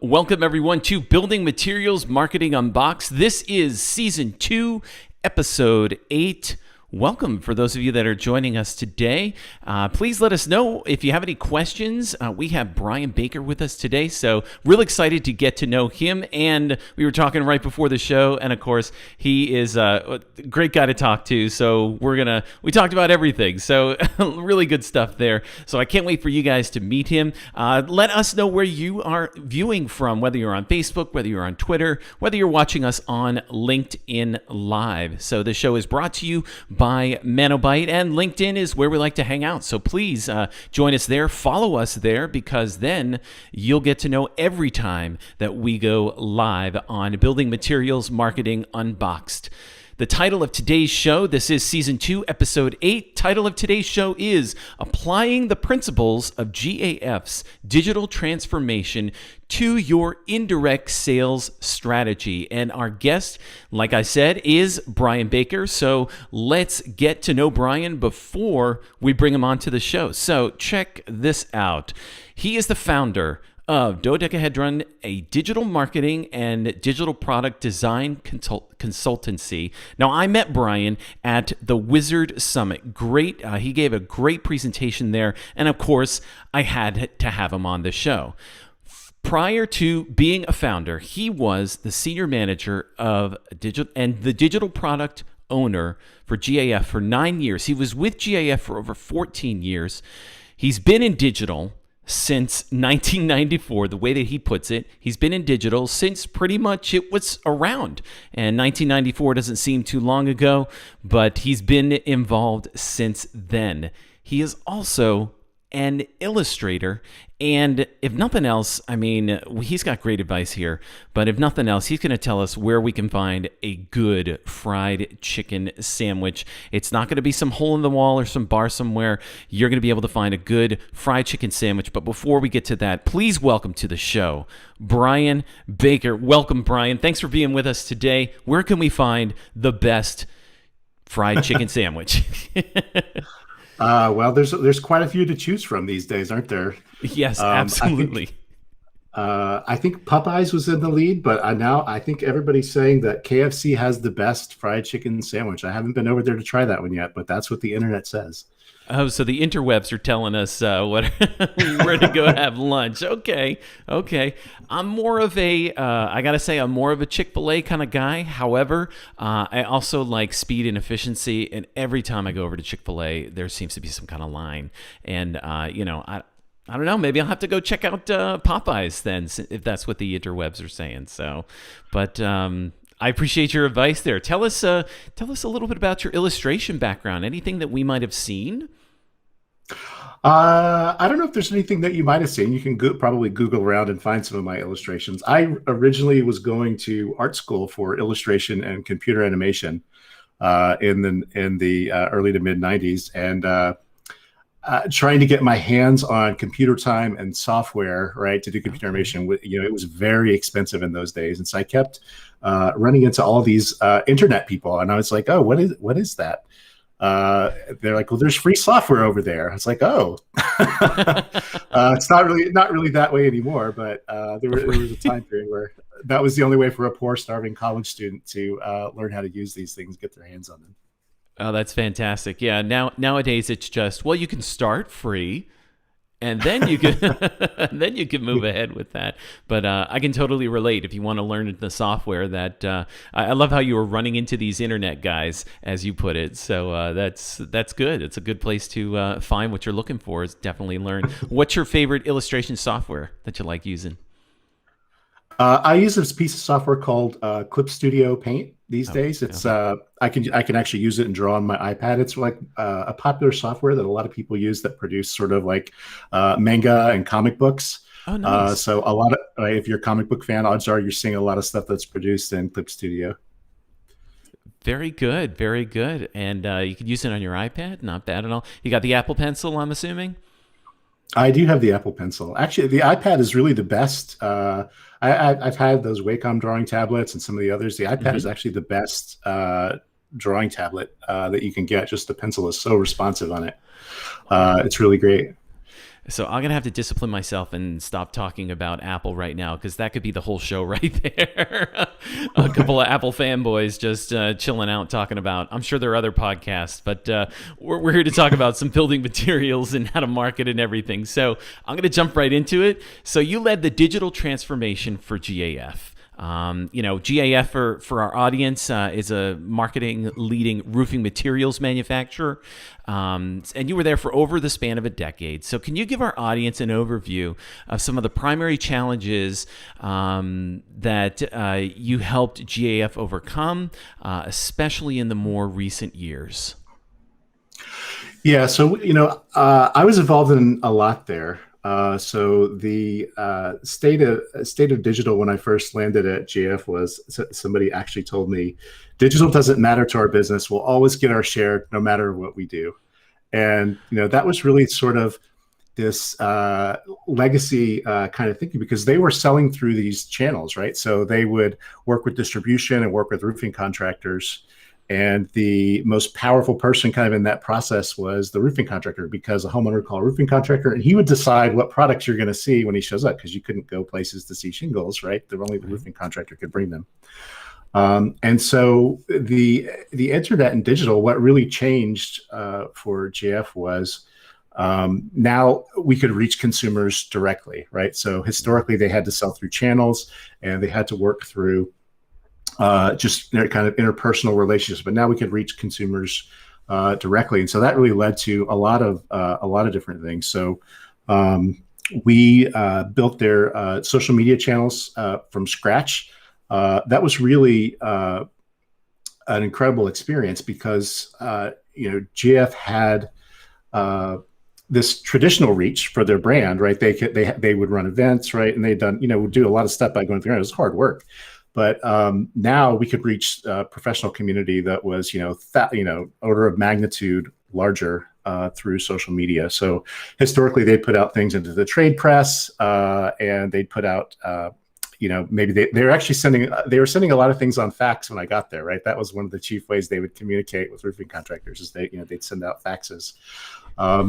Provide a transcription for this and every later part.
Welcome everyone to Building Materials Marketing Unboxed. This is Season 2, Episode 8. Welcome for those of you that are joining us today. Please let us know if you have any questions. We have Brian Baker with us today, so real excited to get to know him. And we were talking right before the show, and of course, he is a great guy to talk to. So we talked about everything. So really good stuff there. So I can't wait for you guys to meet him. Let us know where you are viewing from, whether you're on Facebook, whether you're on Twitter, whether you're watching us on LinkedIn Live. So the show is brought to you by Manobite, and LinkedIn is where we like to hang out. So please join us there, follow us there, because then you'll get to know every time that we go live on Building Materials Marketing Unboxed. The title of today's show, this is Season 2, Episode 8. Title of today's show is Applying the Principles of GAF's Digital Transformation to Your Indirect Sales Strategy. And our guest, like I said, is Brian Baker. So let's get to know Brian before we bring him onto the show. So check this out. He is the founder of Dodecahedron, a digital marketing and digital product design consultancy. Now, I met Brian at the Wizard Summit. Great. He gave a great presentation there. And of course, I had to have him on the show. Prior to being a founder, he was the senior manager of digital and the digital product owner for GAF for 9 years. He was with GAF for over 14 years. He's been in digital since 1994, the way that he puts it. He's been in digital since pretty much it was around. And 1994 doesn't seem too long ago, but he's been involved since then. He is also an illustrator, and if nothing else, I mean, he's got great advice here, but if nothing else, he's going to tell us where we can find a good fried chicken sandwich. It's not going to be some hole in the wall or some bar somewhere. You're going to be able to find a good fried chicken sandwich. But before we get to that, please welcome to the show, Brian Baker. Welcome, Brian. Thanks for being with us today. Where can we find the best fried chicken sandwich? Well, there's quite a few to choose from these days, aren't there? Yes, absolutely. I think Popeyes was in the lead, but now I think everybody's saying that KFC has the best fried chicken sandwich. I haven't been over there to try that one yet, but that's what the internet says. Oh, so the interwebs are telling us where to go have lunch. Okay. I'm more of I'm more of a Chick-fil-A kind of guy. However, I also like speed and efficiency. And every time I go over to Chick-fil-A, there seems to be some kind of line. And, I don't know. Maybe I'll have to go check out Popeyes then, if that's what the interwebs are saying. So, but I appreciate your advice there. Tell us a little bit about your illustration background. Anything that we might have seen? I don't know if there's anything that you might have seen. You can probably Google around and find some of my illustrations. I originally was going to art school for illustration and computer animation in the early to mid 90s, and trying to get my hands on computer time and software, right, to do computer animation. It was very expensive in those days, and so I kept running into all these internet people, and I was like, "Oh, what is that?" They're like, "Well, there's free software over there." I was like, "Oh, it's not really that way anymore." But there was a time period where that was the only way for a poor, starving college student to learn how to use these things, get their hands on them. Oh, that's fantastic. Yeah. Nowadays it's just, well, you can start free and then you can move ahead with that. But I can totally relate if you want to learn the software that I love how you were running into these internet guys, as you put it. So that's good. It's a good place to find what you're looking for, is definitely learn. What's your favorite illustration software that you like using? I use this piece of software called Clip Studio Paint. these Oh, days. It's okay. I can actually use it and draw on my iPad. It's like a popular software that a lot of people use that produce sort of like manga and comic books. Oh, nice. So a lot of if you're a comic book fan, odds are you're seeing a lot of stuff that's produced in Clip Studio. Very good. Very good. And you could use it on your iPad. Not bad at all. You got the Apple Pencil, I'm assuming? I do have the Apple Pencil. Actually, the iPad is really the best. I've had those Wacom drawing tablets and some of the others. The iPad is Hmm. actually the best drawing tablet that you can get. Just the pencil is so responsive on it. It's really great. So I'm gonna have to discipline myself and stop talking about Apple right now because that could be the whole show right there. A couple of Apple fanboys just chilling out talking about. I'm sure there are other podcasts, but we're here to talk about some building materials and how to market and everything. So I'm gonna jump right into it. So you led the digital transformation for GAF. GAF for our audience is a marketing leading roofing materials manufacturer. And you were there for over the span of a decade. So, can you give our audience an overview of some of the primary challenges that you helped GAF overcome, especially in the more recent years? Yeah, so I was involved in a lot there. So the state of digital when I first landed at GF was somebody actually told me, digital doesn't matter to our business. We'll always get our share no matter what we do. And that was really sort of this legacy kind of thinking because they were selling through these channels, right? So they would work with distribution and work with roofing contractors. And the most powerful person kind of in that process was the roofing contractor because a homeowner would call a roofing contractor and he would decide what products you're going to see when he shows up because you couldn't go places to see shingles, right? Only the Right. roofing contractor could bring them. And so the internet and digital, what really changed for GF was now we could reach consumers directly, right? So historically, they had to sell through channels and they had to work through just kind of interpersonal relationships. But now we could reach consumers directly, and so that really led to a lot of different things. So we built their social media channels from scratch. That was really an incredible experience because GF had this traditional reach for their brand, right? They would run events, right, and they'd done would do a lot of stuff by going through. It was hard work, but now we could reach a professional community that was order of magnitude larger through social media. So historically, they'd put out things into the trade press, and they'd put out maybe they were actually sending a lot of things on fax when I got there, right? That was one of the chief ways they would communicate with roofing contractors is they'd send out faxes.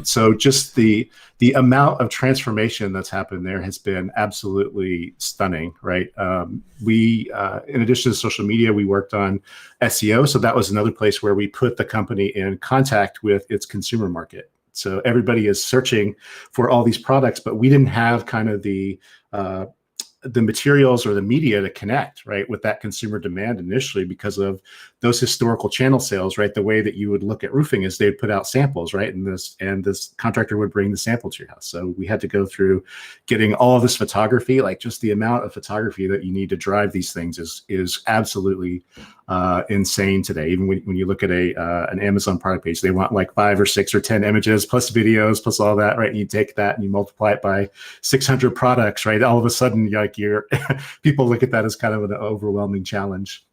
So just the amount of transformation that's happened there has been absolutely stunning, right? We, in addition to social media, we worked on SEO. So that was another place where we put the company in contact with its consumer market. So everybody is searching for all these products, but we didn't have kind of the materials or the media to connect right with that consumer demand initially because of those historical channel sales, right? The way that you would look at roofing is they'd put out samples, right? And this contractor would bring the sample to your house. So we had to go through getting all of this photography, like just the amount of photography that you need to drive these things is absolutely insane today. Even when you look at an Amazon product page, they want like 5 or 6 or 10 images plus videos plus all that, right? And you take that and you multiply it by 600 products, right? All of a sudden, you're people look at that as kind of an overwhelming challenge.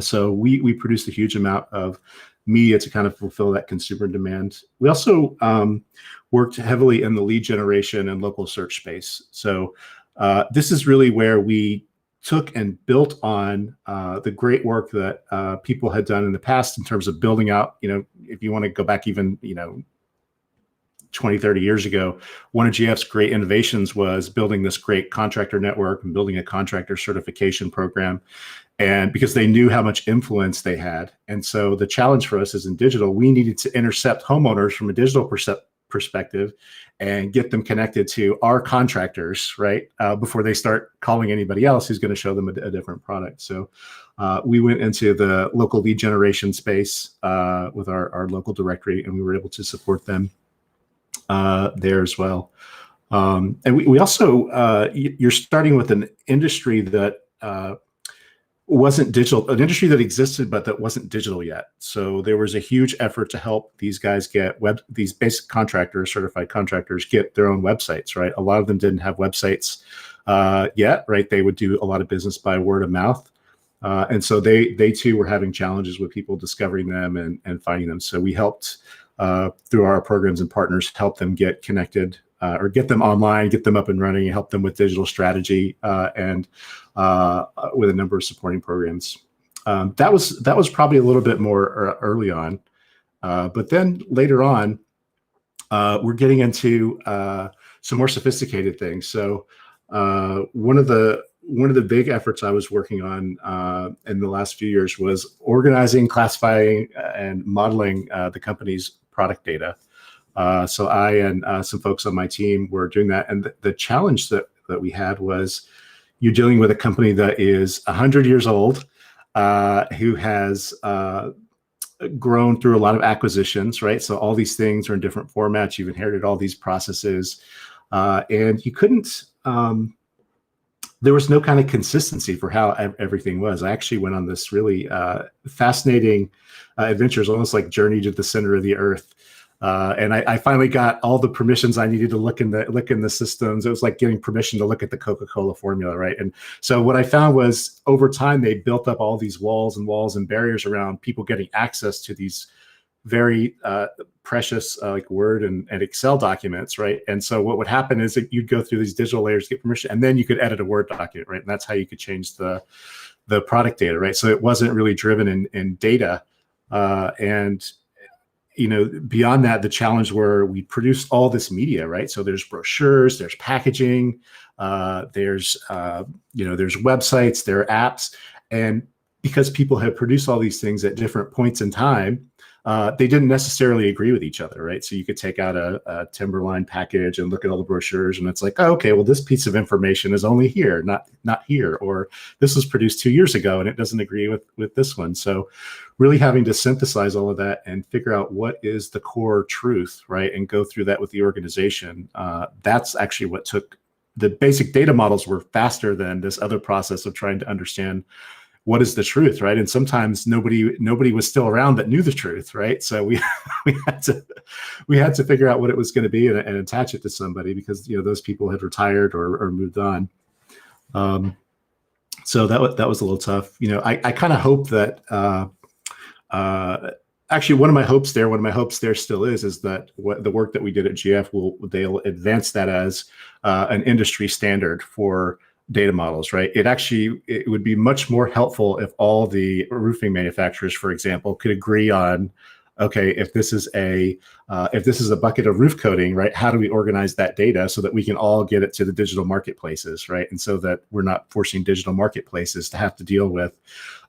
So we produced a huge amount of media to kind of fulfill that consumer demand. We also worked heavily in the lead generation and local search space. So this is really where we took and built on the great work that people had done in the past in terms of building out, if you want to go back even, 20, 30 years ago, one of GF's great innovations was building this great contractor network and building a contractor certification program. And because they knew how much influence they had. And so the challenge for us is in digital, we needed to intercept homeowners from a digital perspective and get them connected to our contractors, right? Before they start calling anybody else who's going to show them a different product. So we went into the local lead generation space with our local directory, and we were able to support them there as well. And we also, you're starting with an industry that wasn't digital, an industry that existed, but that wasn't digital yet. So there was a huge effort to help these guys get these basic contractors, certified contractors, get their own websites, right? A lot of them didn't have websites yet, right? They would do a lot of business by word of mouth. And so they too were having challenges with people discovering them and finding them. So we helped through our programs and partners, help them get connected or get them online, get them up and running, and help them with digital strategy and with a number of supporting programs. That was probably a little bit more early on, but then later on, we're getting into some more sophisticated things. So one of the big efforts I was working on in the last few years was organizing, classifying, and modeling the company's product data. So I and some folks on my team were doing that. And the challenge that we had was you're dealing with a company that is 100 years old, who has grown through a lot of acquisitions, right? So all these things are in different formats. You've inherited all these processes, and you couldn't, there was no kind of consistency for how everything was. I actually went on this really fascinating adventures, almost like journey to the center of the earth. And I finally got all the permissions I needed to look in the systems. It was like getting permission to look at the Coca-Cola formula, right? And so what I found was over time, they built up all these walls and barriers around people getting access to these very precious like Word and Excel documents, right? And so what would happen is that you'd go through these digital layers to get permission, and then you could edit a Word document, right? And that's how you could change the product data, right? So it wasn't really driven in data. And beyond that, the challenge where we produce all this media, right? So there's brochures, there's packaging, there's websites, there are apps, and because people have produced all these things at different points in time, they didn't necessarily agree with each other, right? So you could take out a Timberline package and look at all the brochures, and it's like, oh, okay, well, this piece of information is only here, not here, or this was produced 2 years ago and it doesn't agree with this one. So really having to synthesize all of that and figure out what is the core truth, right? And go through that with the organization. That's actually what took the basic data models were faster than this other process of trying to understand what is the truth, right? And sometimes nobody was still around that knew the truth, right? So we had to figure out what it was going to be and attach it to somebody because those people had retired or moved on. So that was a little tough. I kind of hope that actually one of my hopes there still is that the work that we did at GF they'll advance that as an industry standard for data models, right? It would be much more helpful if all the roofing manufacturers, for example, could agree on, okay, if this is a bucket of roof coating, right? How do we organize that data so that we can all get it to the digital marketplaces, right? And so that we're not forcing digital marketplaces to have to deal with,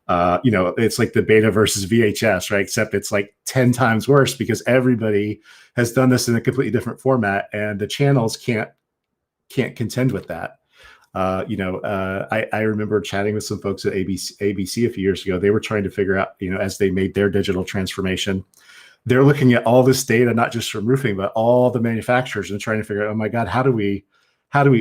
it's like the beta versus VHS, right? Except it's like 10 times worse because everybody has done this in a completely different format, and the channels can't contend with that. I remember chatting with some folks at ABC a few years ago. They were trying to figure out, as they made their digital transformation, they're looking at all this data, not just from roofing, but all the manufacturers, and trying to figure out, oh my God, how do we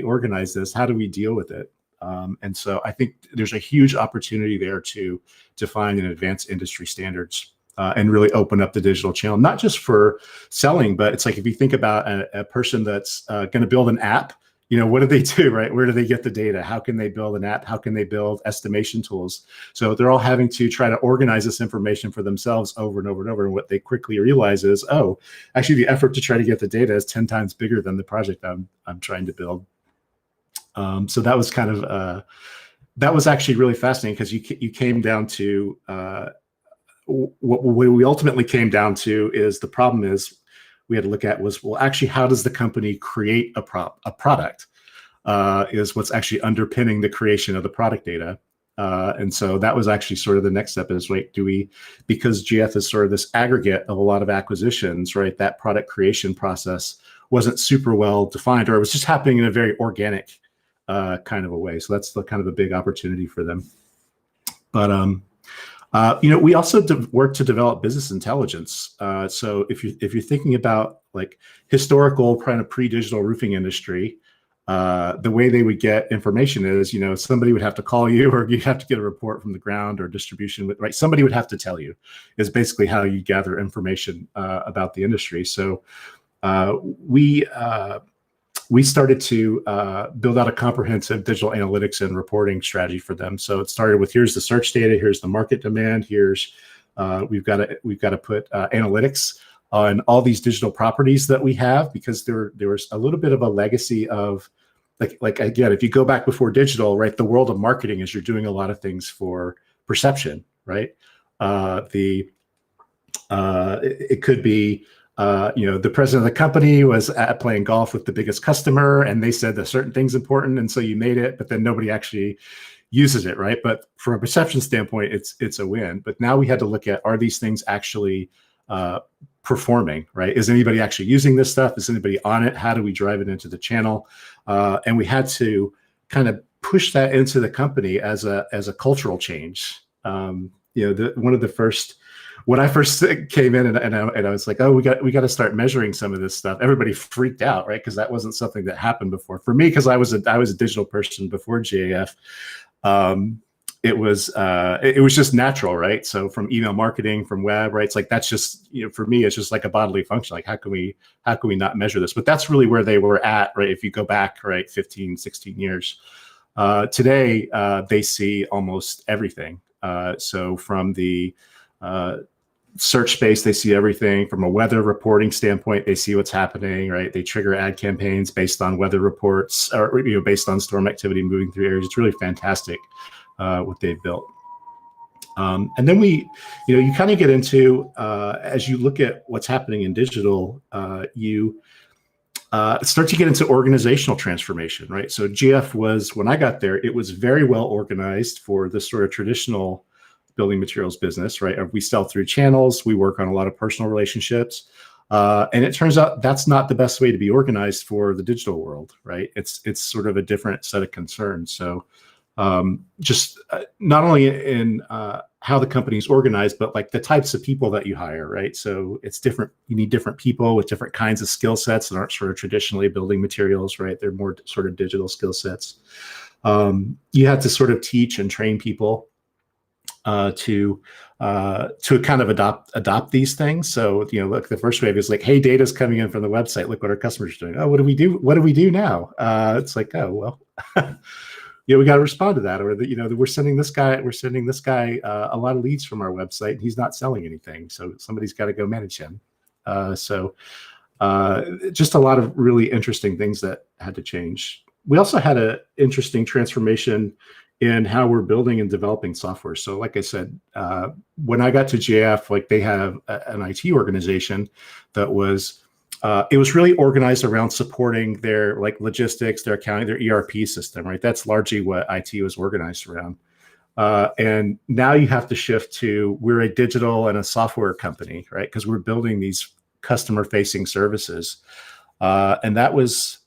organize this? How do we deal with it? And so I think there's a huge opportunity there to define and advance industry standards and really open up the digital channel, not just for selling, but it's like if you think about a person that's going to build an app. What do they do, right? Where do they get the data? How can they build an app? How can they build estimation tools? So they're all having to try to organize this information for themselves over and over and over. And what they quickly realize is, oh, actually the effort to try to get the data is 10 times bigger than the project I'm trying to build. So that was kind of, that was actually really fascinating because you came down to, what we ultimately came down to is the problem is, we had to look at was, well, actually, how does the company create a product is what's actually underpinning the creation of the product data. And so that was actually sort of the next step is, right, because GF is sort of this aggregate of a lot of acquisitions, right, that product creation process wasn't super well defined, or it was just happening in a very organic kind of a way. So that's the kind of a big opportunity for them. But, we also work to develop business intelligence. So if you're thinking about like historical kind of pre-digital roofing industry, the way they would get information is, somebody would have to call you, or you have to get a report from the ground or distribution, right? Somebody would have to tell you, is basically how you gather information about the industry. So we started to build out a comprehensive digital analytics and reporting strategy for them. So it started with, here's the search data, here's the market demand, here's we've got to put analytics on all these digital properties that we have, because there was a little bit of a legacy of like again, if you go back before digital, right, the world of marketing is you're doing a lot of things for perception, right? It could be the president of the company was playing golf with the biggest customer, and they said that certain thing's important, and so you made it, but then nobody actually uses it, right? But from a perception standpoint, it's a win. But now we had to look at, are these things actually performing, right? Is anybody actually using this stuff? Is anybody on it? How do we drive it into the channel? And we had to kind of push that into the company as a cultural change. One of the first, when I first came in and I was like, oh, we got to start measuring some of this stuff. Everybody freaked out, right? Because that wasn't something that happened before. For me, because I was a digital person before GAF. It was just natural, right? So from email marketing, from web, right? It's like, that's just, for me, it's just like a bodily function. Like, how can we not measure this? But that's really where they were at, right? If you go back, right, 15, 16 years. Today, they see almost everything. So from the search space, they see everything. From a weather reporting standpoint, they see what's happening, right? They trigger ad campaigns based on weather reports, or based on storm activity moving through areas. It's really fantastic what they've built. And then you kind of get into, as you look at what's happening in digital, you start to get into organizational transformation, right? So GF was, when I got there, it was very well organized for the sort of traditional building materials business, right? We sell through channels. We work on a lot of personal relationships. And it turns out that's not the best way to be organized for the digital world, right? It's sort of a different set of concerns. So just not only in how the company's organized, but like the types of people that you hire, right? So it's different. You need different people with different kinds of skill sets that aren't sort of traditionally building materials, right? They're more sort of digital skill sets. You have to sort of teach and train people to kind of adopt these things. So, look, the first wave is like, hey, data's coming in from the website. Look what our customers are doing. Oh, what do we do? What do we do now? It's like, oh, well, we got to respond to that. Or we're sending this guy a lot of leads from our website, and he's not selling anything. So somebody's got to go manage him. So just a lot of really interesting things that had to change. We also had an interesting transformation in how we're building and developing software. So like I said, when I got to GF, like they have an IT organization that was, it was really organized around supporting their like logistics, their accounting, their ERP system, right? That's largely what IT was organized around. And now you have to shift to, we're a digital and a software company, right? Because we're building these customer facing services. And that was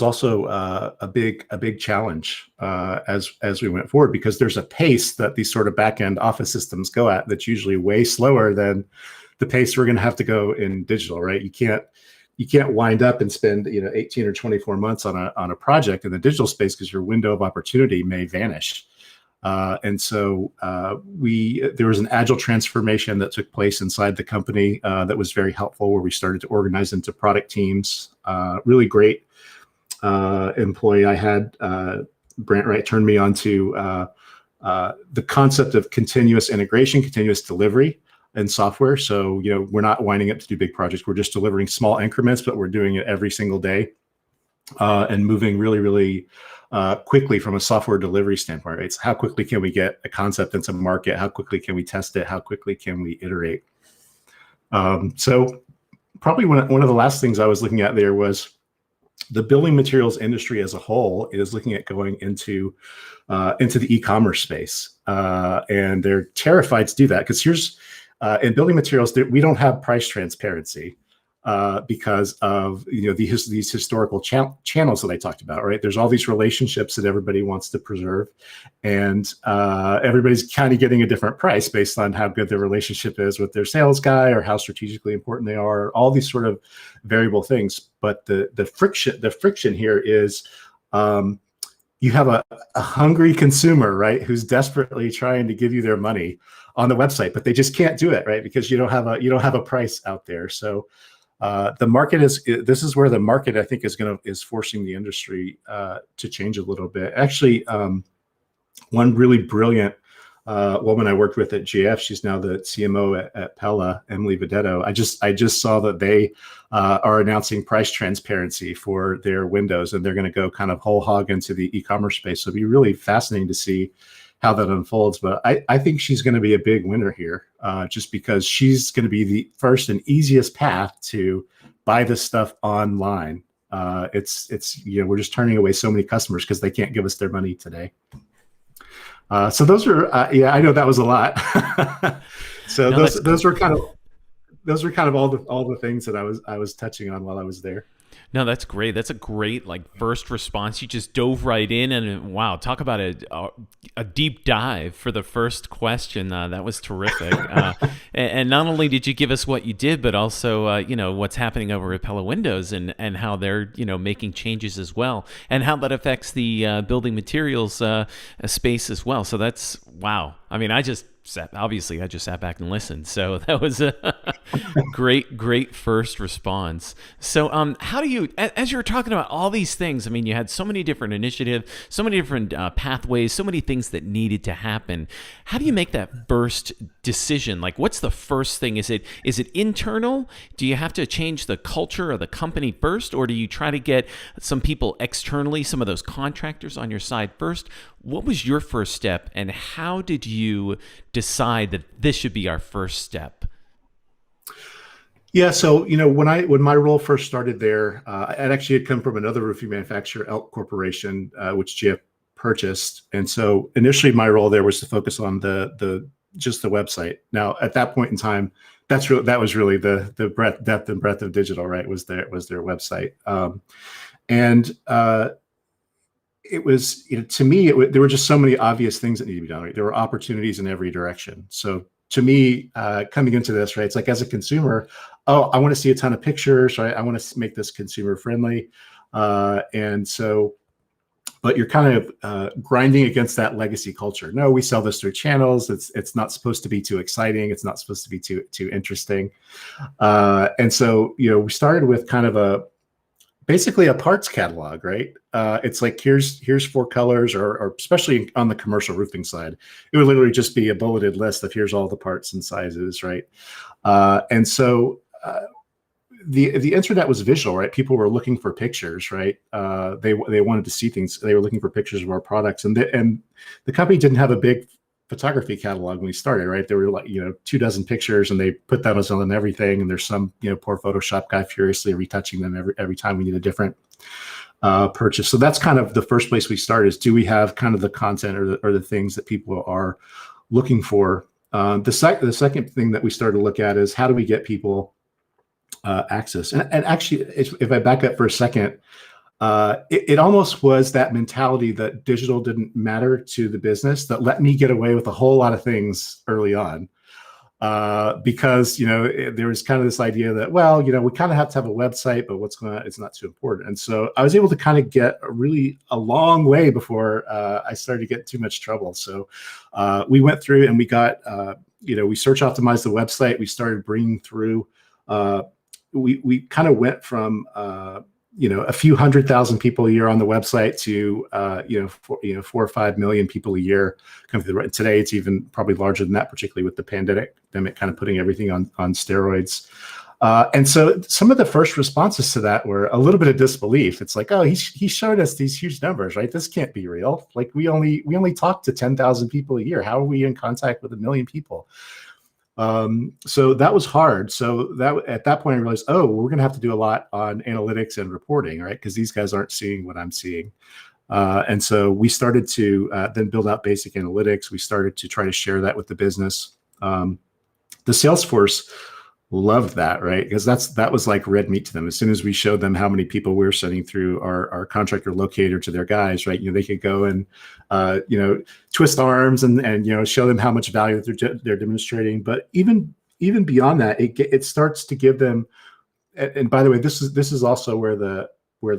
also a big challenge as we went forward, because there's a pace that these sort of back-end office systems go at that's usually way slower than the pace we're going to have to go in digital, right? You can't wind up and spend 18 or 24 months on a project in the digital space, because your window of opportunity may vanish. And so there was an agile transformation that took place inside the company that was very helpful, where we started to organize into product teams. Really great employee I had, Brant Wright, turned me on to the concept of continuous integration, continuous delivery in software. So, we're not winding up to do big projects. We're just delivering small increments, but we're doing it every single day and moving really, really quickly from a software delivery standpoint, right? So how quickly can we get a concept into market? How quickly can we test it? How quickly can we iterate? So probably one of the last things I was looking at there was the building materials industry as a whole is looking at going into the e-commerce space, and they're terrified to do that, because here's in building materials, we don't have price transparency. because of these historical channels that I talked about, right? There's all these relationships that everybody wants to preserve, and everybody's kind of getting a different price based on how good their relationship is with their sales guy or how strategically important they are. All these sort of variable things, but the friction here is. You have a hungry consumer, right, who's desperately trying to give you their money on the website, but they just can't do it, right, because you don't have a price out there. So the market this is where the market, I think, is forcing the industry to change a little bit. Actually, one really brilliant woman I worked with at GAF, she's now the CMO at Pella, Emily Vedetto. I just saw that they are announcing price transparency for their windows, and they're going to go kind of whole hog into the e-commerce space. So it'll be really fascinating to see how that unfolds. But I think she's going to be a big winner here, just because she's going to be the first and easiest path to buy this stuff online. It's we're just turning away so many customers because they can't give us their money today. So those are I know that was a lot. So no, those were kind of all the things that I was touching on while I was there. No, that's great. That's a great first response. You just dove right in, and wow, talk about a deep dive for the first question. That was terrific. And not only did you give us what you did, but also what's happening over at Pella Windows and how they're making changes as well, and how that affects the building materials space as well. So that's wow. I mean, I just sat back and listened. So that was a great first response. So how do you, as you were talking about all these things, I mean, you had so many different initiatives, so many different pathways, so many things that needed to happen. How do you make that first decision? Like, what's the first thing? Is it internal? Do you have to change the culture of the company first, or do you try to get some people externally, some of those contractors on your side first? What was your first step, and how did you decide that this should be our first step? Yeah, so when my role first started there, I actually had come from another roofing manufacturer, Elk Corporation, which GF purchased, and so initially my role there was to focus on just the website. Now at that point in time, that was really the depth and breadth of digital, right? Was their website, and it was, to me, there were just so many obvious things that needed to be done. Right? There were opportunities in every direction. So to me, coming into this, right, it's like as a consumer, I want to see a ton of pictures, right? I want to make this consumer friendly, and so, but you're kind of grinding against that legacy culture. No, we sell this through channels. It's not supposed to be too exciting. It's not supposed to be too interesting, and so we started with kind of basically a parts catalog, right? It's like here's 4 colors, or especially on the commercial roofing side, it would literally just be a bulleted list of here's all the parts and sizes, right? And so the internet was visual, right? People were looking for pictures, right? They wanted to see things. They were looking for pictures of our products, and the company didn't have a big photography catalog when we started, right? There were 24 pictures, and they put those on everything. And there's some poor Photoshop guy furiously retouching them every time we need a different purchase. So that's kind of the first place we start, is do we have kind of the content or the things that people are looking for? The second thing that we started to look at is how do we get people access? And actually, if I back up for a second, it almost was that mentality that digital didn't matter to the business that let me get away with a whole lot of things early on, because there was kind of this idea that, well, we kind of have to have a website, but it's not too important. And so I was able to kind of get a long way before I started to get too much trouble. So we went through and we got we search optimized the website. We started bringing through. We kind of went from a few 100,000 people a year on the website to 4 or 5 million people a year coming through. Today it's even probably larger than that, particularly with the pandemic kind of putting everything on steroids. And so some of the first responses to that were a little bit of disbelief. It's like, oh, he showed us these huge numbers, right? This can't be real. Like we only talk to 10,000 people a year. How are we in contact with 1 million people? So that was hard. So at that point I realized, we're going to have to do a lot on analytics and reporting, right? Because these guys aren't seeing what I'm seeing. And so we started to then build out basic analytics. We started to try to share that with the business. The Salesforce loved that, right? Because that was like red meat to them. As soon as we showed them how many people we were sending through our contractor locator to their guys, right? They could go and twist arms and show them how much value they're demonstrating. But even beyond that, it starts to give them. And by the way, this is also where the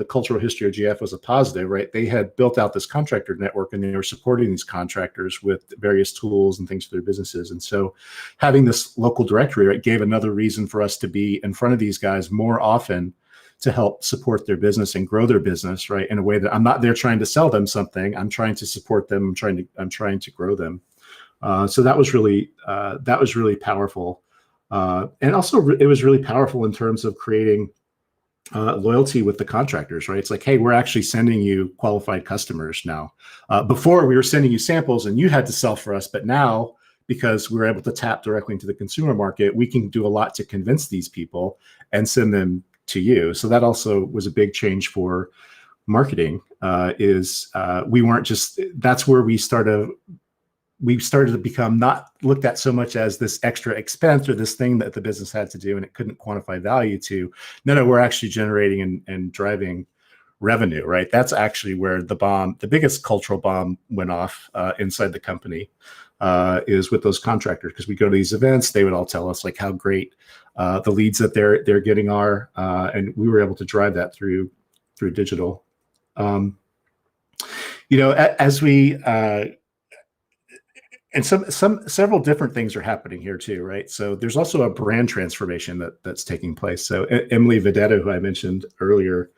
cultural history of GF was a positive, right? They had built out this contractor network and they were supporting these contractors with various tools and things for their businesses. And so having this local directory, right, gave another reason for us to be in front of these guys more often to help support their business and grow their business, right? In a way that I'm not there trying to sell them something. I'm trying to support them. I'm trying to grow them. So that was really powerful. And also it was really powerful in terms of creating loyalty with the contractors, right? It's like, hey, we're actually sending you qualified customers now. Before we were sending you samples and you had to sell for us, but now because we're able to tap directly into the consumer market, we can do a lot to convince these people and send them to you. So that also was a big change for marketing. We weren't just, that's where we started to become not looked at so much as this extra expense or this thing that the business had to do and it couldn't quantify value to. No, we're actually generating and driving revenue, right? That's actually where the biggest cultural bomb went off inside the company is with those contractors. Because we go to these events, they would all tell us like how great the leads that they're getting are, and we were able to drive that through digital. As we and several different things are happening here too, right? So there's also a brand transformation that's taking place. So Emily Vedetta, who I mentioned earlier,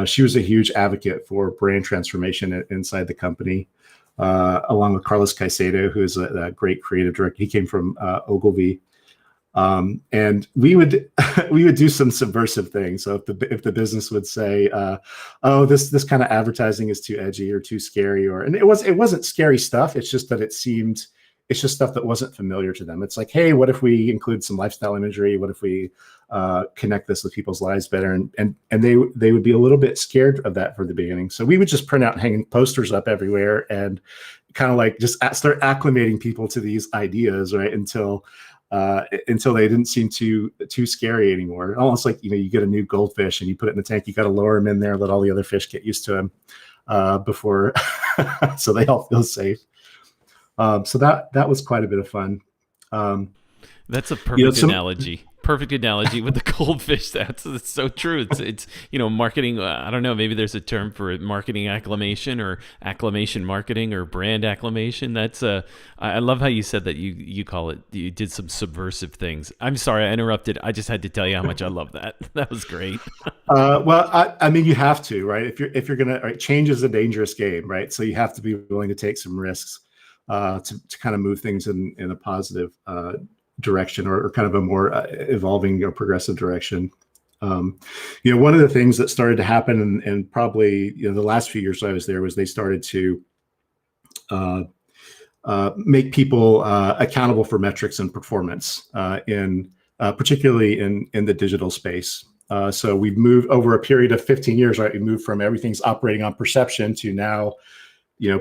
she was a huge advocate for brand transformation inside the company, along with Carlos Caicedo, who is a great creative director. He came from Ogilvy. And we would do some subversive things. So if the business would say, "Oh, this kind of advertising is too edgy or too scary," and it wasn't scary stuff. It's just that it's just stuff that wasn't familiar to them. It's like, hey, what if we include some lifestyle imagery? What if we connect this with people's lives better? And they would be a little bit scared of that for the beginning. So we would just print out hanging posters up everywhere and kind of like just start acclimating people to these ideas, right? Until they didn't seem too scary anymore. Almost like, you get a new goldfish and you put it in the tank, you got to lower him in there, let all the other fish get used to him before, so they all feel safe. So that was quite a bit of fun. That's a perfect analogy. Perfect analogy with the goldfish. That's so true. It's marketing. I don't know. Maybe there's a term for it, marketing acclimation or acclimation marketing or brand acclimation. That's I love how you said that you call it. You did some subversive things. I'm sorry I interrupted. I just had to tell you how much I love that. That was great. Well, I mean, you have to, right? If you're gonna, right, change is a dangerous game, right? So you have to be willing to take some risks to kind of move things in a positive direction or kind of a more evolving or progressive direction. One of the things that started to happen and probably the last few years I was there was they started to make people accountable for metrics and performance particularly in the digital space. So we've moved over a period of 15 years, right? We moved from everything's operating on perception to now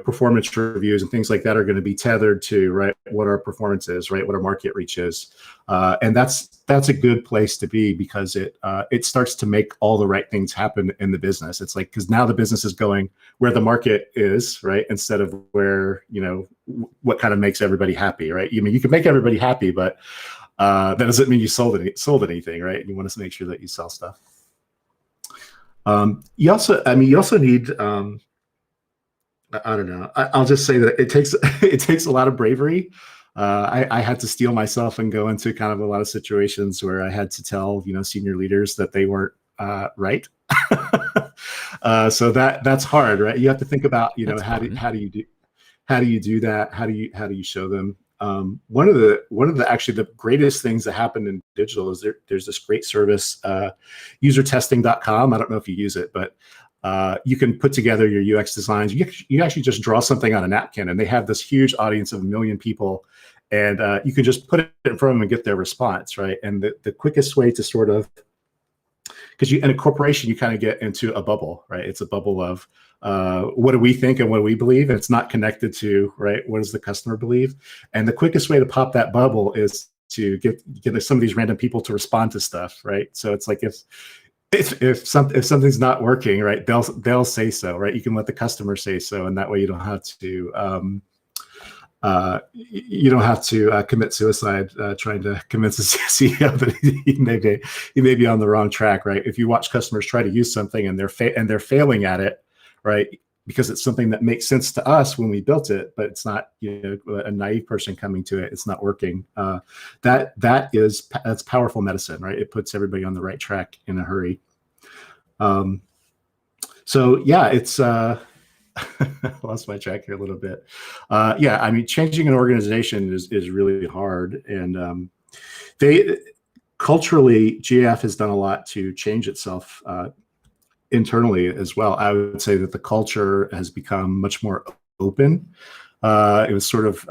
performance reviews and things like that are going to be tethered to, right, what our performance is, right, what our market reach is, and that's a good place to be because it starts to make all the right things happen in the business. It's like, because now the business is going where the market is, right, instead of where what kind of makes everybody happy, right? You can make everybody happy, but that doesn't mean you sold anything, right? You want to make sure that you sell stuff. You also need. I don't know. I'll just say that it takes a lot of bravery. I had to steel myself and go into kind of a lot of situations where I had to tell senior leaders that they weren't right. So that's hard, right? You have to think about how do you do that? How do you show them? One of the actually the greatest things that happened in digital is there's this great service, usertesting.com. I don't know if you use it, but you can put together your UX designs. You actually just draw something on a napkin, and they have this huge audience of 1 million people, and you can just put it in front of them and get their response, right? And the quickest way to sort of, because in a corporation you kind of get into a bubble, right? It's a bubble of what do we think and what do we believe, and it's not connected to, right, what does the customer believe? And the quickest way to pop that bubble is to get some of these random people to respond to stuff, right? So it's like if something's not working, right, they'll say so, right? You can let the customer say so, and that way you don't have to commit suicide trying to convince the CEO that he may be on the wrong track, right? If you watch customers try to use something and they're failing at it, right? Because it's something that makes sense to us when we built it, but it's not, a naive person coming to it, it's not working. That's powerful medicine, right? It puts everybody on the right track in a hurry. So yeah, it's lost my track here a little bit. I mean, changing an organization is really hard, and culturally, GAF has done a lot to change itself internally as well. I would say that the culture has become much more open. It was sort of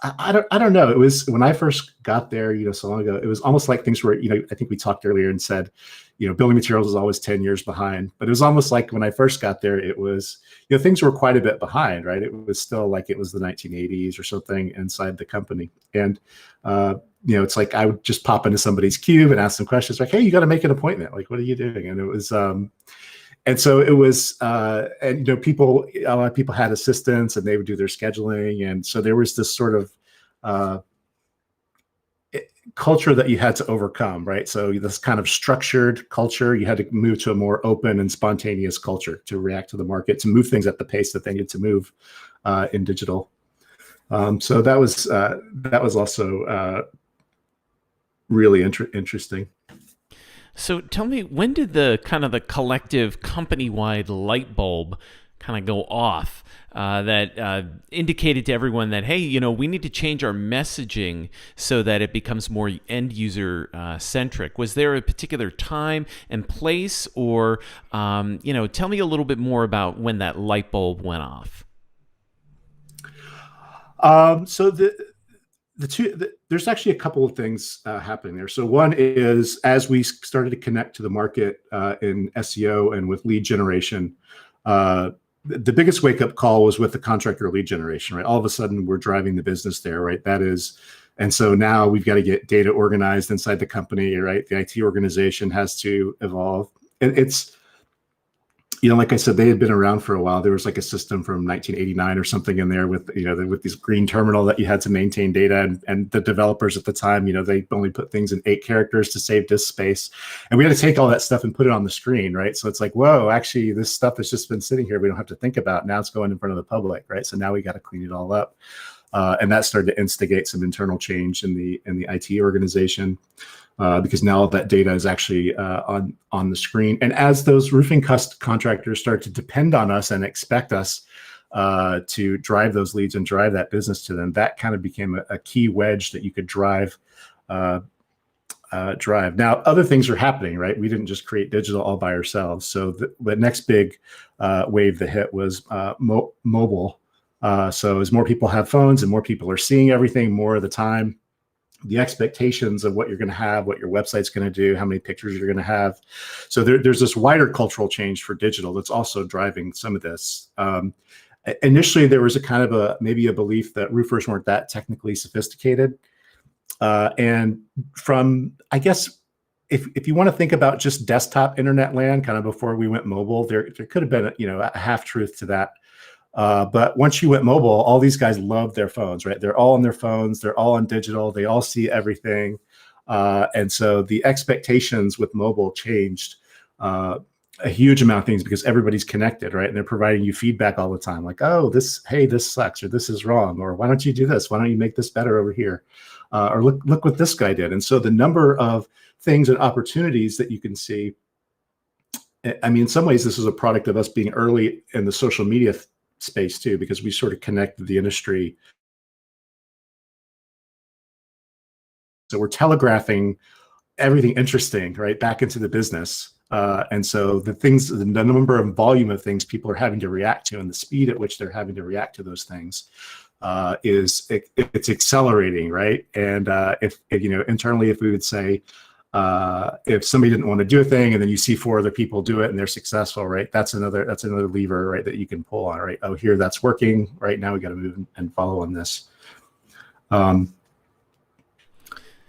I don't know. It was when I first got there, so long ago, it was almost like things were, I think we talked earlier and said, building materials is always 10 years behind, but it was almost like when I first got there, it was, things were quite a bit behind, right? It was still like it was the 1980s or something inside the company. And, it's like, I would just pop into somebody's cube and ask them questions like, hey, you got to make an appointment. Like, what are you doing? And it was, and so it was, a lot of people had assistants and they would do their scheduling. And so there was this sort of culture that you had to overcome, right? So this kind of structured culture, you had to move to a more open and spontaneous culture to react to the market, to move things at the pace that they needed to move in digital. So that was also really interesting. So tell me, when did the collective company-wide light bulb kind of go off that indicated to everyone that, hey, we need to change our messaging so that it becomes more end-user centric? Was there a particular time and place, or, tell me a little bit more about when that light bulb went off? So there's actually a couple of things happening there. So one is, as we started to connect to the market in SEO and with lead generation, the biggest wake-up call was with the contractor lead generation, right? All of a sudden, we're driving the business there, right? And so now we've got to get data organized inside the company, right? The IT organization has to evolve. It's, like I said, they had been around for a while. There was like a system from 1989 or something in there with, with this green terminal that you had to maintain data. And the developers at the time, they only put things in 8 characters to save disk space. And we had to take all that stuff and put it on the screen, right? So it's like, whoa, actually, this stuff has just been sitting here. We don't have to think about. Now it's going in front of the public, right? So now we got to clean it all up. And that started to instigate some internal change in the IT organization. Because now that data is actually on the screen. And as those roofing contractors start to depend on us and expect us to drive those leads and drive that business to them, that kind of became a key wedge that you could drive. Now, other things are happening, right? We didn't just create digital all by ourselves. So the next big wave that hit was mobile. So as more people have phones and more people are seeing everything more of the time, the expectations of what you're going to have, what your website's going to do, how many pictures you're going to have. So there's this wider cultural change for digital that's also driving some of this. Initially, there was a kind of maybe a belief that roofers weren't that technically sophisticated. And from, I guess, if you want to think about just desktop internet land, kind of before we went mobile, there could have been a half truth to that. But once you went mobile, all these guys love their phones, right? They're all on their phones. They're all on digital. They all see everything. And so the expectations with mobile changed a huge amount of things because everybody's connected, right? And they're providing you feedback all the time. Like, oh, hey, this sucks, or this is wrong, or why don't you do this? Why don't you make this better over here? Or look what this guy did. And so the number of things and opportunities that you can see, I mean, in some ways, this is a product of us being early in the social media space too, because we sort of connected the industry. So we're telegraphing everything interesting, right, back into the business. And so the number and volume of things people are having to react to and the speed at which they're having to react to those things it's accelerating, right? And if internally, if we would say, if somebody didn't want to do a thing and then you see 4 other people do it and they're successful, right? That's another lever, right, that you can pull on, right? Oh, here, that's working. Right now we got to move and follow on this.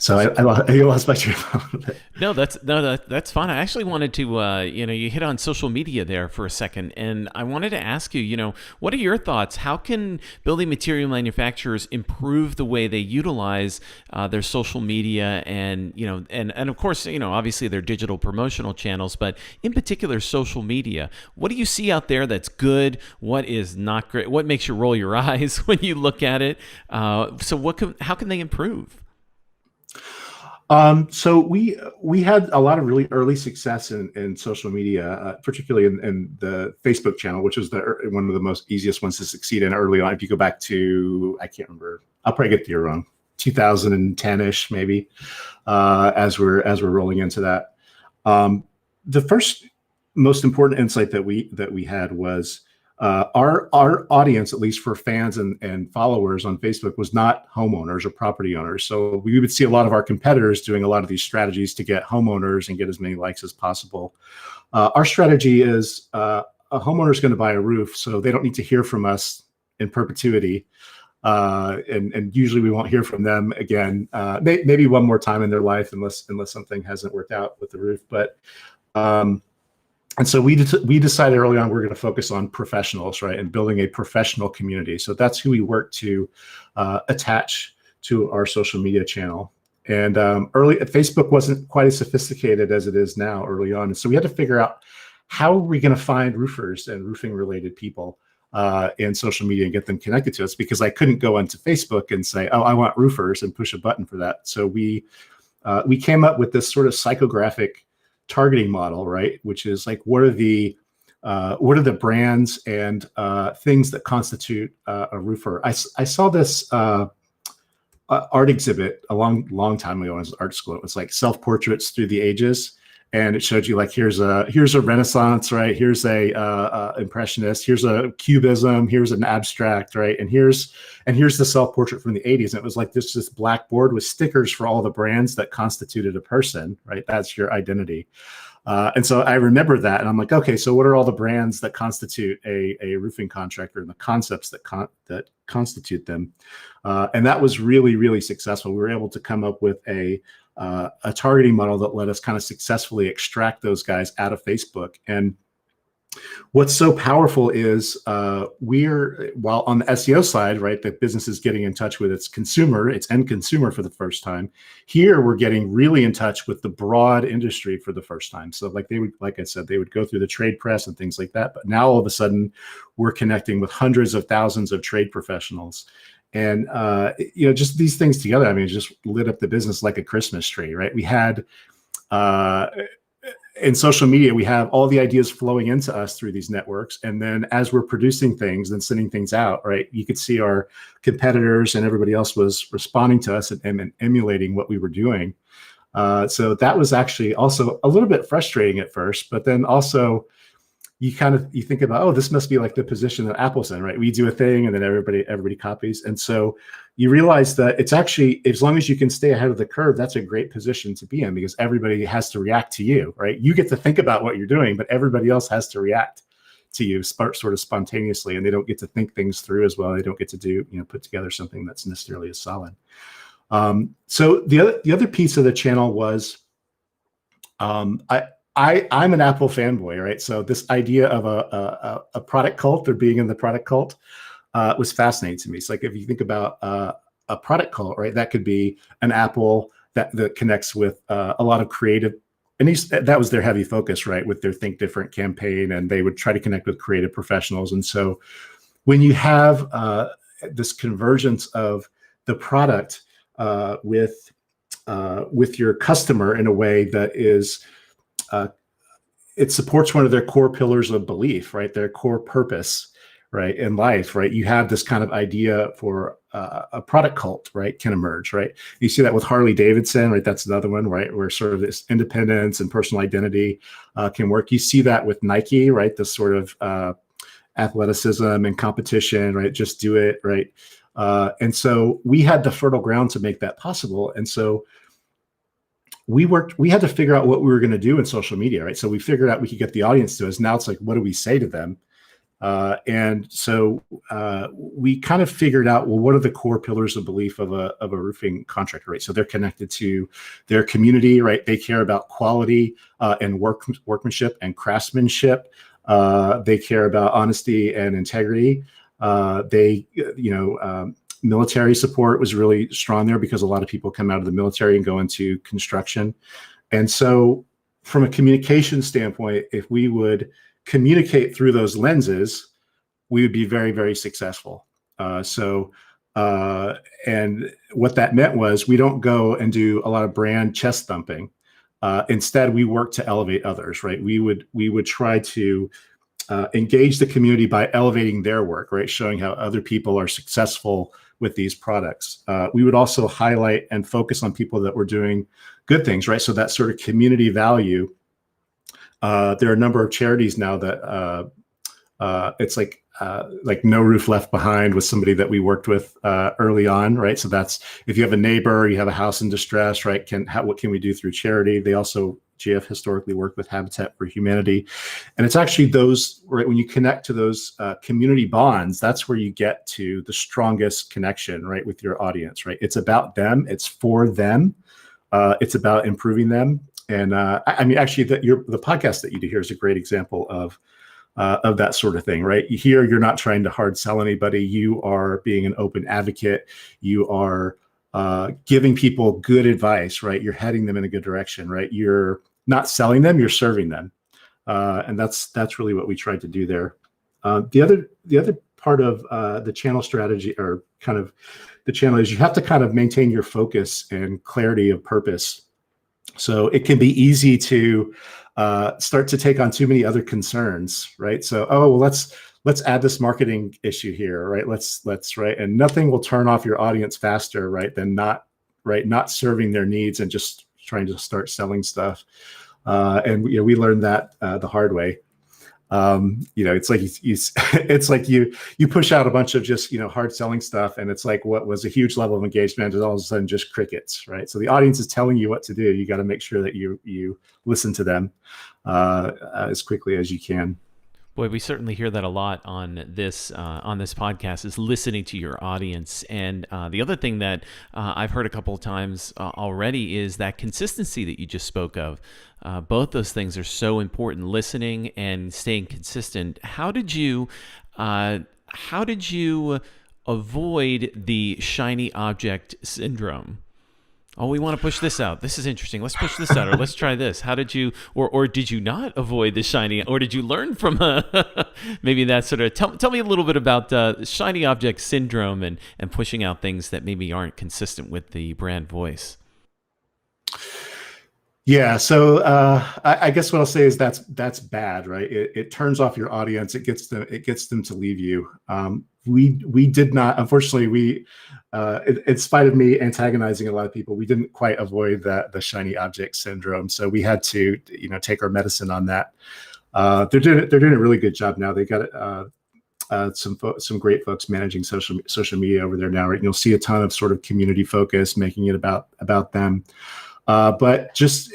So I lost my train of thought a bit. That's fine. I actually wanted to, you hit on social media there for a second, and I wanted to ask you, what are your thoughts? How can building material manufacturers improve the way they utilize their social media and of course, obviously their digital promotional channels, but in particular social media? What do you see out there that's good? What is not great? What makes you roll your eyes when you look at it? How can they improve? So we had a lot of really early success in social media, particularly in the Facebook channel, which was one of the most easiest ones to succeed in early on. If you go back to, I can't remember, I'll probably get the year wrong, 2010-ish maybe, as we're rolling into that. The first most important insight that we had was our audience, at least for fans and followers on Facebook, was not homeowners or property owners. So we would see a lot of our competitors doing a lot of these strategies to get homeowners and get as many likes as possible. Our strategy is a homeowner is going to buy a roof, so they don't need to hear from us in perpetuity. And usually we won't hear from them again, maybe one more time in their life, unless something hasn't worked out with the roof. But and so we decided early on we're going to focus on professionals, right, and building a professional community. So that's who we work to attach to our social media channel. And Facebook wasn't quite as sophisticated as it is now early on. And so we had to figure out how are we going to find roofers and roofing related people in social media and get them connected to us, because I couldn't go onto Facebook and say, oh, I want roofers and push a button for that. So we came up with this sort of psychographic targeting model, right? Which is like, what are the brands and things that constitute a roofer? I saw this art exhibit a long time ago when I was at art school. It was like self-portraits through the ages, and it showed you like, here's a Renaissance, right? Here's a Impressionist, here's a Cubism, here's an abstract, right? And here's the self-portrait from the 80s. And it was like this blackboard with stickers for all the brands that constituted a person, right? That's your identity. And so I remember that, and I'm like, okay, so what are all the brands that constitute a roofing contractor and the concepts that constitute them? And that was really, really successful. We were able to come up with a targeting model that let us kind of successfully extract those guys out of Facebook. And what's so powerful is while on the SEO side, right, the business is getting in touch with its end consumer for the first time. Here, we're getting really in touch with the broad industry for the first time. So like I said, they would go through the trade press and things like that. But now all of a sudden, we're connecting with hundreds of thousands of trade professionals. And, just these things together, I mean, it just lit up the business like a Christmas tree, right? We had, in social media, we have all the ideas flowing into us through these networks. And then as we're producing things and sending things out, right, you could see our competitors and everybody else was responding to us and emulating what we were doing. So that was actually also a little bit frustrating at first, but then also you think about, oh, this must be like the position that Apple's in, right? We do a thing and then everybody copies. And so you realize that it's actually, as long as you can stay ahead of the curve, that's a great position to be in, because everybody has to react to you, right? You get to think about what you're doing, but everybody else has to react to you sort of spontaneously, and they don't get to think things through as well. They don't get to put together something that's necessarily as solid. So the other piece of the channel was, I'm an Apple fanboy, right? So this idea of a product cult, or being in the product cult, was fascinating to me. So like, if you think about a product cult, right, that could be an Apple that connects with a lot of creative, and that was their heavy focus, right, with their Think Different campaign, and they would try to connect with creative professionals. And so when you have this convergence of the product with your customer in a way that is it supports one of their core pillars of belief, right? Their core purpose, right, in life, right? You have this kind of idea for a product cult, right, can emerge, right? You see that with Harley Davidson, right? That's another one, right, where sort of this independence and personal identity can work. You see that with Nike, right? This sort of athleticism and competition, right? Just do it, right? And so we had the fertile ground to make that possible. And so we had to figure out what we were going to do in social media, right? So we figured out we could get the audience to us. Now it's like, what do we say to them? And so we kind of figured out, well, what are the core pillars of belief of a roofing contractor, right? So they're connected to their community, right? They care about quality and workmanship and craftsmanship. They care about honesty and integrity. Military support was really strong there because a lot of people come out of the military and go into construction. And so from a communication standpoint, if we would communicate through those lenses, we would be very, very successful. And what that meant was we don't go and do a lot of brand chest thumping. Instead, we work to elevate others, right? We would try to engage the community by elevating their work, right? Showing how other people are successful with these products. We would also highlight and focus on people that were doing good things, right? So that sort of community value. There are a number of charities now that it's like No Roof Left Behind was somebody that we worked with early on, right? So that's if you have a neighbor, you have a house in distress, right? What can we do through charity? They also, GAF historically worked with Habitat for Humanity. And it's actually those, right, when you connect to those community bonds, that's where you get to the strongest connection, right, with your audience, right? It's about them, it's for them, it's about improving them. And I mean, actually, the podcast that you do here is a great example of that sort of thing, right? Here, you're not trying to hard sell anybody. You are being an open advocate. You are giving people good advice, right? You're heading them in a good direction, right? You're not selling them, you're serving them. And that's really what we tried to do there. The other part of the channel strategy, or kind of the channel, is you have to kind of maintain your focus and clarity of purpose. So it can be easy to start to take on too many other concerns, right? So, well, let's add this marketing issue here, right? Let's right, and nothing will turn off your audience faster, right, than not serving their needs and just trying to start selling stuff. And we learned that the hard way. It's like you push out a bunch of just hard selling stuff, and it's like what was a huge level of engagement is all of a sudden just crickets, right? So the audience is telling you what to do. You got to make sure that you listen to them as quickly as you can. Boy, we certainly hear that a lot on this podcast, is listening to your audience. And the other thing that I've heard a couple of times already is that consistency that you just spoke of. Both those things are so important: listening and staying consistent. How did you avoid the shiny object syndrome? Oh, we want to push this out. This is interesting. Let's push this out, or let's try this. How did you, or did you not avoid the shiny, or did you learn from maybe that sort of, tell me a little bit about shiny object syndrome and pushing out things that maybe aren't consistent with the brand voice. Yeah, so I guess what I'll say is that's bad, right? It turns off your audience. It gets them to leave you. We did not, unfortunately, in spite of me antagonizing a lot of people, we didn't quite avoid the shiny object syndrome. So we had to take our medicine on that. They're doing a really good job now. They got some great folks managing social media over there now, right? And you'll see a ton of sort of community focus, making it about them. But just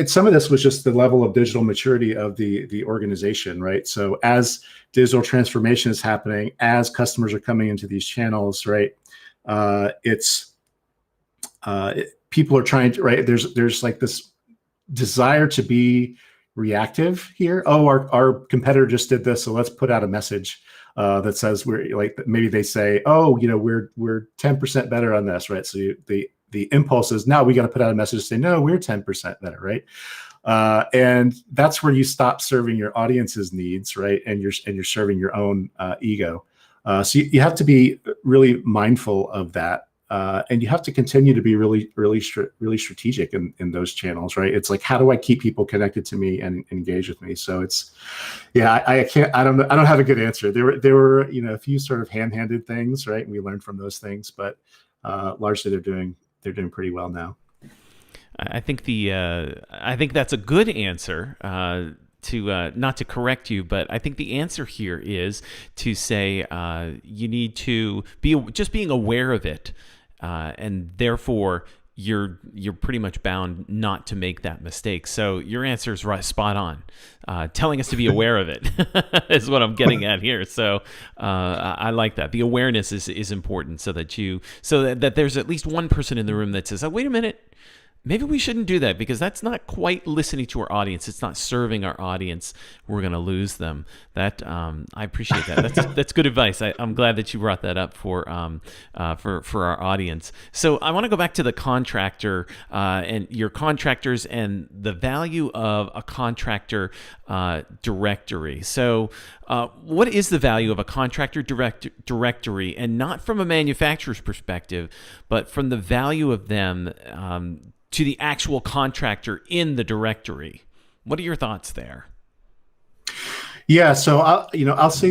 some of this was just the level of digital maturity of the organization, right? So as digital transformation is happening, as customers are coming into these channels, right? People are trying to, right? There's like this desire to be reactive here. Oh, our competitor just did this, so let's put out a message that says we're like, maybe they say, oh, we're 10% better on this, right? So the impulse is now we got to put out a message to say, no, we're 10% better, right? And that's where you stop serving your audience's needs, right? And you're serving your own ego. So you have to be really mindful of that, and you have to continue to be really strategic in those channels, right? It's like, how do I keep people connected to me and engage with me? So it's, yeah, I don't have a good answer. There were a few sort of ham-handed things, right? And we learned from those things, but largely they're doing pretty well now. I think that's a good answer. To not to correct you, but I think the answer here is to say you need to be just being aware of it, and therefore you're pretty much bound not to make that mistake. So your answer is right, spot on. Telling us to be aware of it is what I'm getting at here. So I like that. The awareness is important, so that there's at least one person in the room that says, "Oh, wait a minute. Maybe we shouldn't do that because that's not quite listening to our audience. It's not serving our audience. We're going to lose them." That I appreciate that. That's good advice. I'm glad that you brought that up for our audience. So I want to go back to the contractor and your contractors and the value of a contractor directory. So what is the value of a contractor directory, and not from a manufacturer's perspective, but from the value of them to the actual contractor in the directory? What are your thoughts there? Yeah, so I'll say